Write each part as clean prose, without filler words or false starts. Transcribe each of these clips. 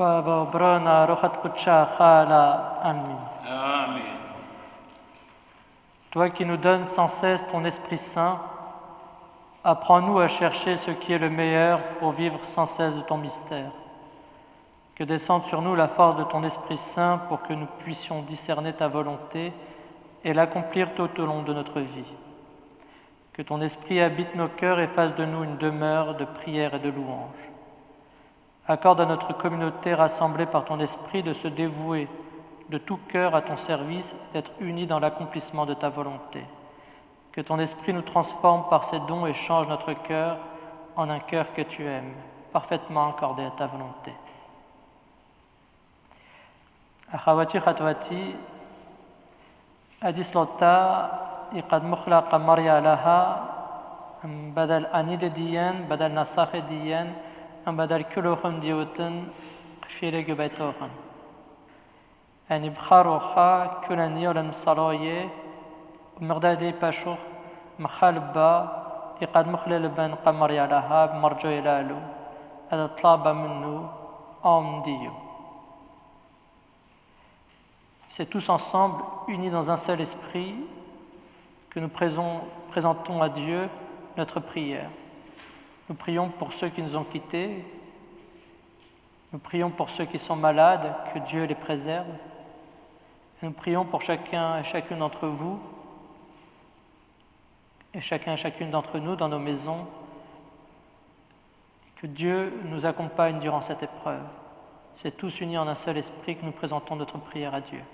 Baba Brana Rohat Kucha Khala Amin. Amen. Toi qui nous donnes sans cesse ton Esprit Saint, apprends-nous à chercher ce qui est le meilleur pour vivre sans cesse de ton mystère. Que descende sur nous la force de ton Esprit Saint pour que nous puissions discerner ta volonté et l'accomplir tout au long de notre vie. Que ton Esprit habite nos cœurs et fasse de nous une demeure de prière et de louange. Accorde à notre communauté rassemblée par ton Esprit de se dévouer de tout cœur à ton service, d'être unis dans l'accomplissement de ta volonté. Que ton Esprit nous transforme par ses dons et change notre cœur en un cœur que tu aimes, parfaitement accordé à ta volonté. أخواتي خطواتي أديسلوتا يقد مخلق مريا لها بدل أنيد ديان بدل نساخ ديان بدل كلهم ديوتن قفيلة جبيتوهن يعني بخاروخا كلن يولن صلاية مغدادي باشوخ مخالبا يقد مخلل بن قمريا لها بمرجو يلالو هذا طلب منه أم ديو. C'est tous ensemble, unis dans un seul esprit, que nous présentons à Dieu notre prière. Nous prions pour ceux qui nous ont quittés, nous prions pour ceux qui sont malades, que Dieu les préserve. Nous prions pour chacun et chacune d'entre vous, et chacun et chacune d'entre nous dans nos maisons, que Dieu nous accompagne durant cette épreuve. C'est tous unis en un seul esprit que nous présentons notre prière à Dieu.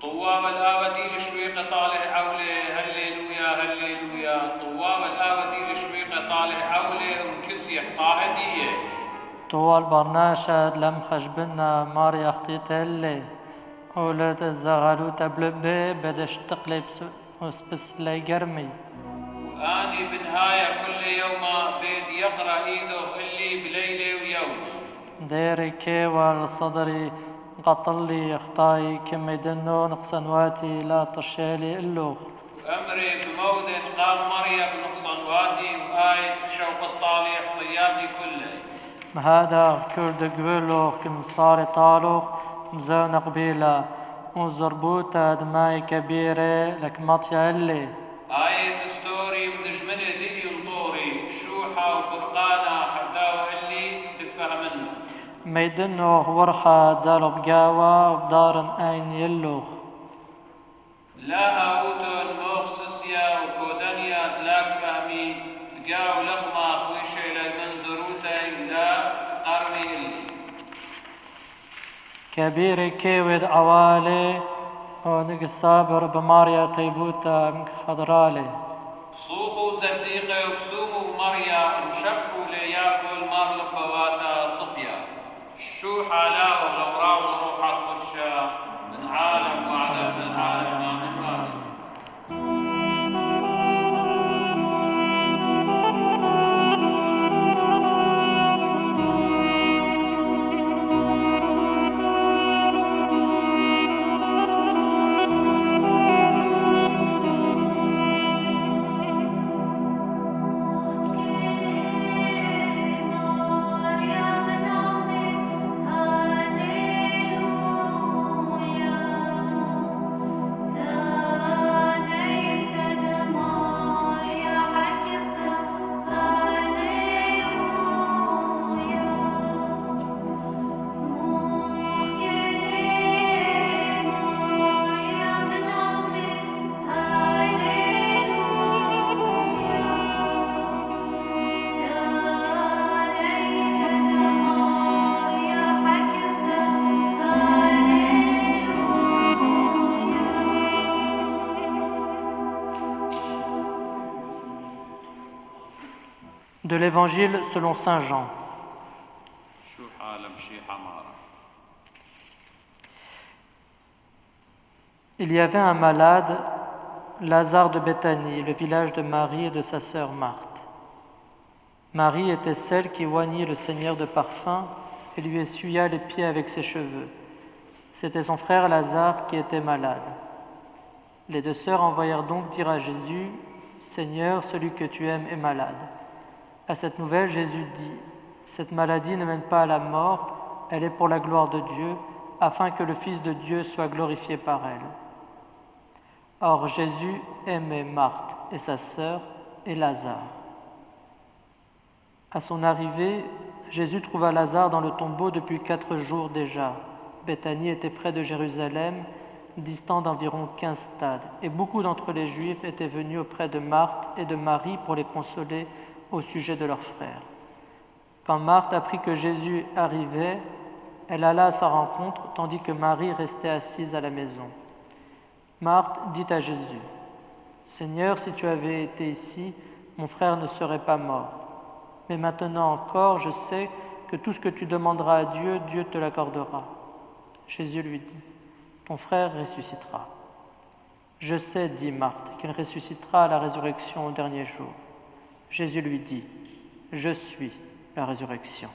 طواب الآودي لشويق طاله أولي هللويا هللويا طواب الآودي لشويق طاله أولي ومكسي حطاهدية طوال برناشد لم خشبنا ماري أخطيت اللي ولد زغلو تبلبي بدش تقلب بس لي قرمي وآني بنهاية كل يوم بيد يقرأ إيده اللي بليلة ويوم ديري كي والصدري قطلي اخطاي كم يدنو نقصنواتي لا طشالي اللوخ وأمري بمود قام مريم نقصنواتي وآية شوق الطالي احطياتي كله هذا كل دقبلوخ كم صار طالوخ مزون قبيلة وزربوتا دماي كبيرة لك مطيا اللي آية ستوري بدجمنة دي ينطوري شوحة وقرقانة حداوة اللي تكفى منه ميدنو ورخة زالو بقاوة وبدارن أين يلوخ لا هاوتون موخسسيا وكودانيا تلاك فهمي تقاو لخمة خويشة لمنزروتي لا قرمي اللي كبير كيود عوالي ونق صابر بماريا تيبوتا مك خضرالي صوخوا زديقة وبسوموا بمريا ومشبحوا لياكل مار لبواتا صبيا شو حالاه لو راو روح القرشة من عالم وعذاب من عالم من عالم De l'Évangile selon Saint Jean. Il y avait un malade, Lazare de Béthanie, le village de Marie et de sa sœur Marthe. Marie était celle qui oignit le Seigneur de parfum et lui essuya les pieds avec ses cheveux. C'était son frère Lazare qui était malade. Les deux sœurs envoyèrent donc dire à Jésus, « Seigneur, celui que tu aimes est malade. » À cette nouvelle, Jésus dit, Cette maladie ne mène pas à la mort, elle est pour la gloire de Dieu, afin que le Fils de Dieu soit glorifié par elle. » Or Jésus aimait Marthe et sa sœur et Lazare. À son arrivée, Jésus trouva Lazare dans le tombeau depuis 4 jours déjà. Béthanie était près de Jérusalem, distant d'environ 15 stades, et beaucoup d'entre les Juifs étaient venus auprès de Marthe et de Marie pour les consoler au sujet de leur frère. Quand Marthe apprit que Jésus arrivait, elle alla à sa rencontre, tandis que Marie restait assise à la maison. Marthe dit à Jésus, « Seigneur, si tu avais été ici, mon frère ne serait pas mort. Mais maintenant encore, je sais que tout ce que tu demanderas à Dieu, Dieu te l'accordera. » Jésus lui dit, « Ton frère ressuscitera. » « Je sais, dit Marthe, qu'il ressuscitera à la résurrection au dernier jour. » Jésus lui dit, « Je suis la résurrection.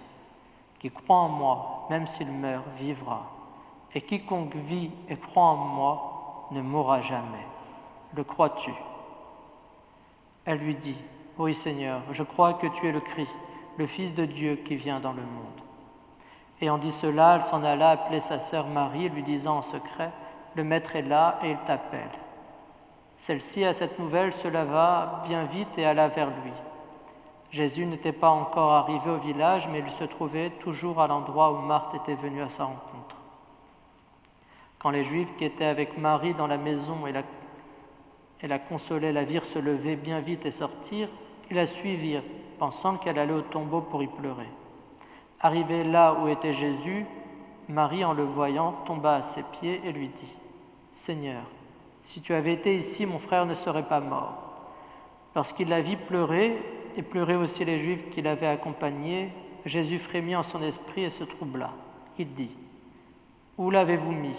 Qui croit en moi, même s'il meurt, vivra. Et quiconque vit et croit en moi ne mourra jamais. Le crois-tu » Elle lui dit, « Oui Seigneur, je crois que tu es le Christ, le Fils de Dieu qui vient dans le monde. » Ayant dit cela, elle s'en alla appeler sa sœur Marie, lui disant en secret, « Le Maître est là et il t'appelle. » Celle-ci, à cette nouvelle, se leva bien vite et alla vers lui. Jésus n'était pas encore arrivé au village, mais il se trouvait toujours à l'endroit où Marthe était venue à sa rencontre. Quand les Juifs qui étaient avec Marie dans la maison et la consolaient la virent se lever bien vite et sortir, ils la suivirent, pensant qu'elle allait au tombeau pour y pleurer. Arrivée là où était Jésus, Marie, en le voyant, tomba à ses pieds et lui dit, « Seigneur, si tu avais été ici, mon frère ne serait pas mort. » Lorsqu'il la vit pleurer, et pleurer aussi les Juifs qui l'avaient accompagnée, Jésus frémit en son esprit et se troubla. Il dit, « Où l'avez-vous mis »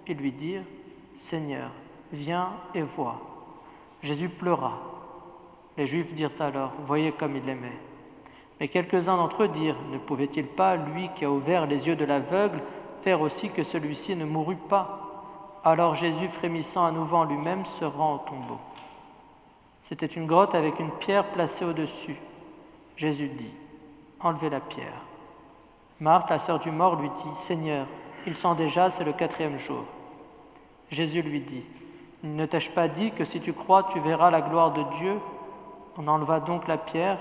Ils lui dirent, « Seigneur, viens et vois. » Jésus pleura. Les Juifs dirent alors, « Voyez comme il l'aimait. » Mais quelques-uns d'entre eux dirent, « Ne pouvait-il pas, lui qui a ouvert les yeux de l'aveugle, faire aussi que celui-ci ne mourût pas ?» Alors Jésus, frémissant à nouveau en lui-même, se rend au tombeau. C'était une grotte avec une pierre placée au-dessus. Jésus dit, « Enlevez la pierre. » Marthe, la sœur du mort, lui dit, « Seigneur, il sent déjà, c'est le 4e jour. » Jésus lui dit, « Ne t'ai-je pas dit que si tu crois, tu verras la gloire de Dieu ?» On enleva donc la pierre.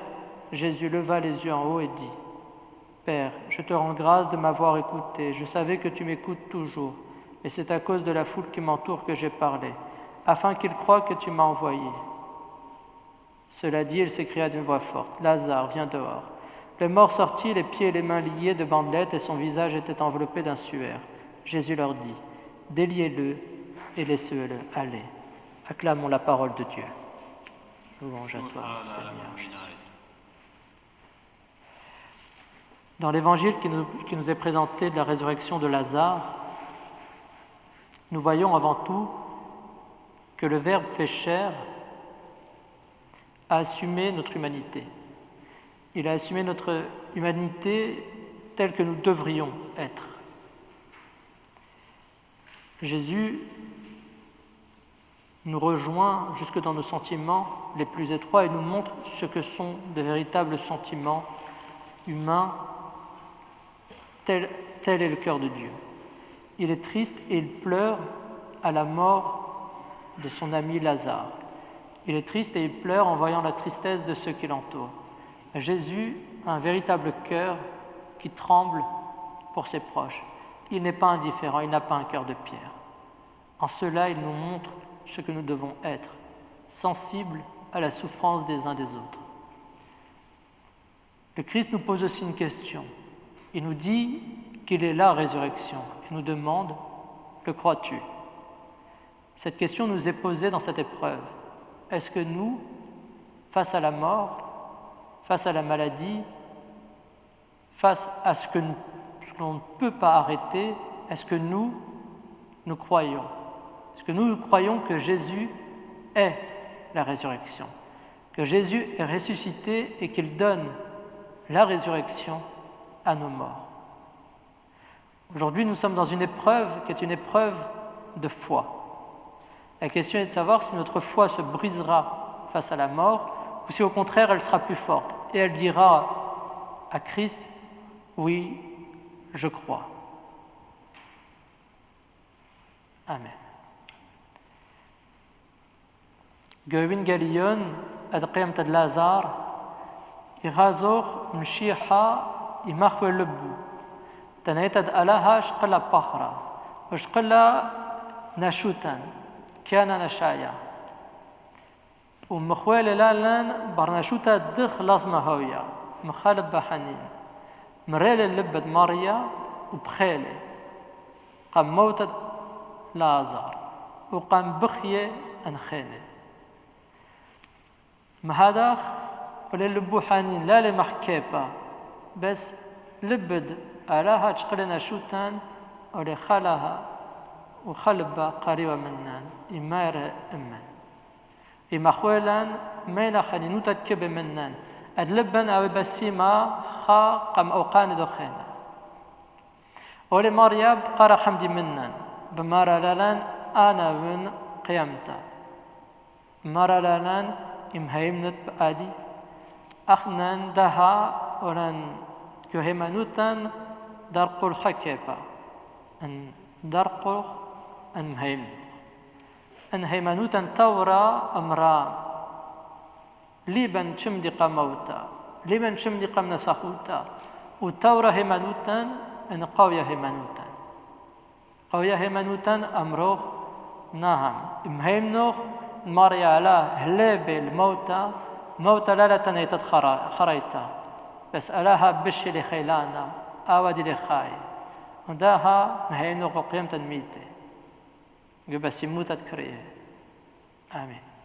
Jésus leva les yeux en haut et dit, « Père, je te rends grâce de m'avoir écouté. Je savais que tu m'écoutes toujours, mais c'est à cause de la foule qui m'entoure que j'ai parlé, afin qu'ils croient que tu m'as envoyé. » Cela dit, il s'écria d'une voix forte, « Lazare, viens dehors. » Le mort sortit, les pieds et les mains liés de bandelettes, et son visage était enveloppé d'un suaire. Jésus leur dit, « Déliez-le et laissez-le aller. » Acclamons la parole de Dieu. Louange à toi, Seigneur Jésus. Dans l'évangile qui nous est présenté de la résurrection de Lazare, nous voyons avant tout que le Verbe fait chair a assumé notre humanité. Il a assumé notre humanité telle que nous devrions être. Jésus nous rejoint jusque dans nos sentiments les plus étroits et nous montre ce que sont de véritables sentiments humains. Tel est le cœur de Dieu. Il est triste et il pleure à la mort de son ami Lazare. Il est triste et il pleure en voyant la tristesse de ceux qui l'entourent. Jésus a un véritable cœur qui tremble pour ses proches. Il n'est pas indifférent, il n'a pas un cœur de pierre. En cela, il nous montre ce que nous devons être, sensibles à la souffrance des uns des autres. Le Christ nous pose aussi une question. Il nous dit qu'il est la résurrection et nous demande « Le crois-tu » Cette question nous est posée dans cette épreuve. Est-ce que nous, face à la mort, face à la maladie, face à ce que l'on ne peut pas arrêter, est-ce que nous croyons? Est-ce que nous croyons que Jésus est la résurrection, que Jésus est ressuscité et qu'il donne la résurrection à nos morts? Aujourd'hui, nous sommes dans une épreuve qui est une épreuve de foi. La question est de savoir si notre foi se brisera face à la mort ou si au contraire elle sera plus forte et elle dira à Christ? Oui, je crois. Amen. Gewin Galion, adqiyam tad Lazar, يغازوخ مشيحة يمخوي لبو تنيتد ألاها شقلا بخرة وشقلا نشوتا كان نشايا ومخويل لالان برنشوتا دخ لازمة هويا مخالب بحنين مريل اللبد ماريا وبخيلي قام موتد لازار وقام بخيه أنخيلي مهداخ ولا لبو حنين لا لمحكيبا بس لبد أراها تشقلنا شوتان ولا خالها وخلبا قريبا منان إمار أمان إما خويلان مينا خلينو تتكب منان أدلبن أو بسيما خا قم أوقان دخينا ولي مرياب قرا حمدي منان بمارا لالان أنا من قيامتا مارا لالان إمهيمنت بآدي أخنان دها ولن كهيمانوتان درقو الحكيبا أن درقو أن هيمانوتان تورا أمران ليبن شمدق موتا ليبن شمدق منسخوتا وتورا هيمانوتان أن قوية هيمانوتان قوية هيمانوتان أمروخ نهم إمهيمنوخ ماريا على هليبي الموتى موتى لا تنيتت خريتا بس ألاها بشي لخيلانا آودي لخاي وداها نهينو قيمة الميتة بس يموتت كريه آمين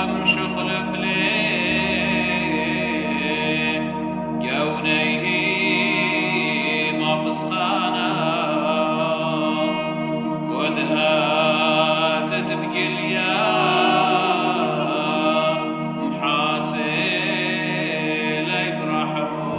مريم شخل بليه جونيه ما بسخانا ودها تدبقي محاسي لا يبرحمو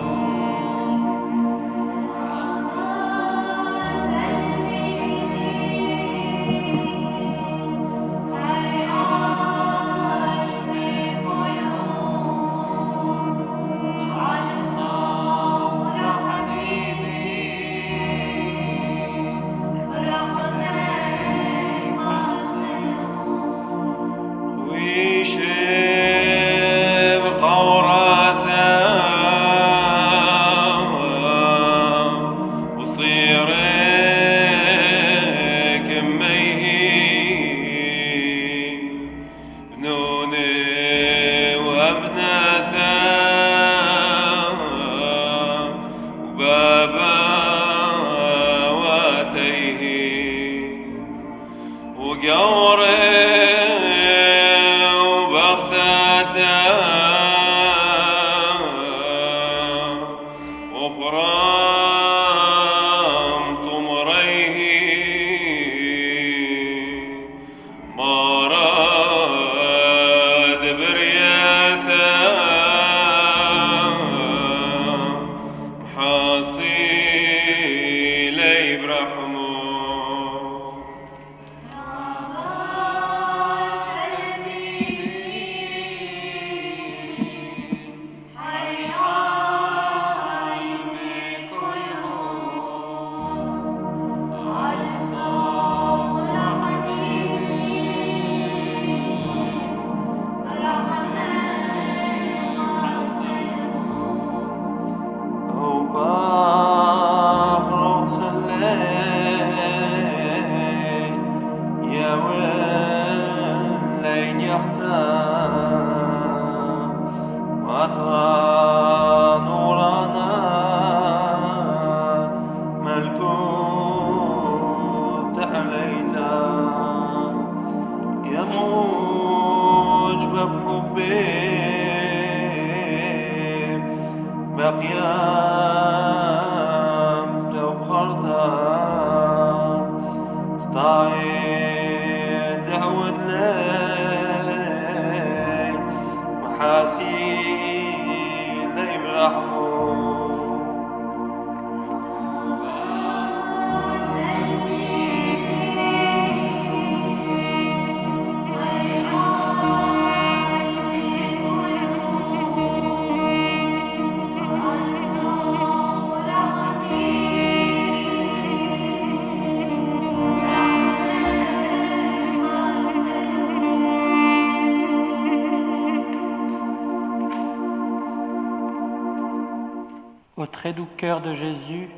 Au très doux cœur de Jésus,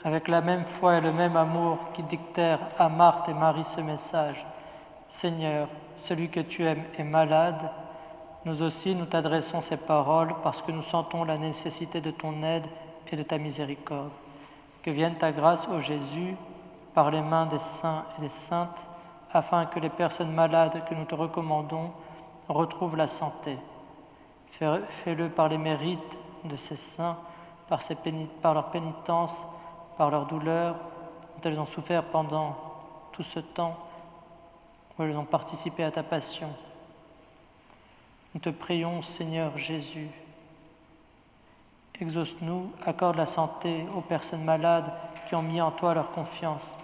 avec la même foi et le même amour qui dictèrent à Marthe et Marie ce message, Seigneur, celui que tu aimes est malade, nous aussi nous t'adressons ces paroles parce que nous sentons la nécessité de ton aide et de ta miséricorde. Que vienne ta grâce, ô Jésus, par les mains des saints et des saintes, afin que les personnes malades que nous te recommandons retrouvent la santé. Fais-le par les mérites de ces saints, par leur pénitence, par leur douleur dont elles ont souffert pendant tout ce temps où elles ont participé à ta passion. Nous te prions, Seigneur Jésus. Exauce-nous, accorde la santé aux personnes malades qui ont mis en toi leur confiance.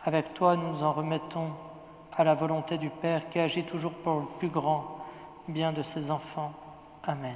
Avec toi, nous nous en remettons à la volonté du Père qui agit toujours pour le plus grand bien de ses enfants. Amen.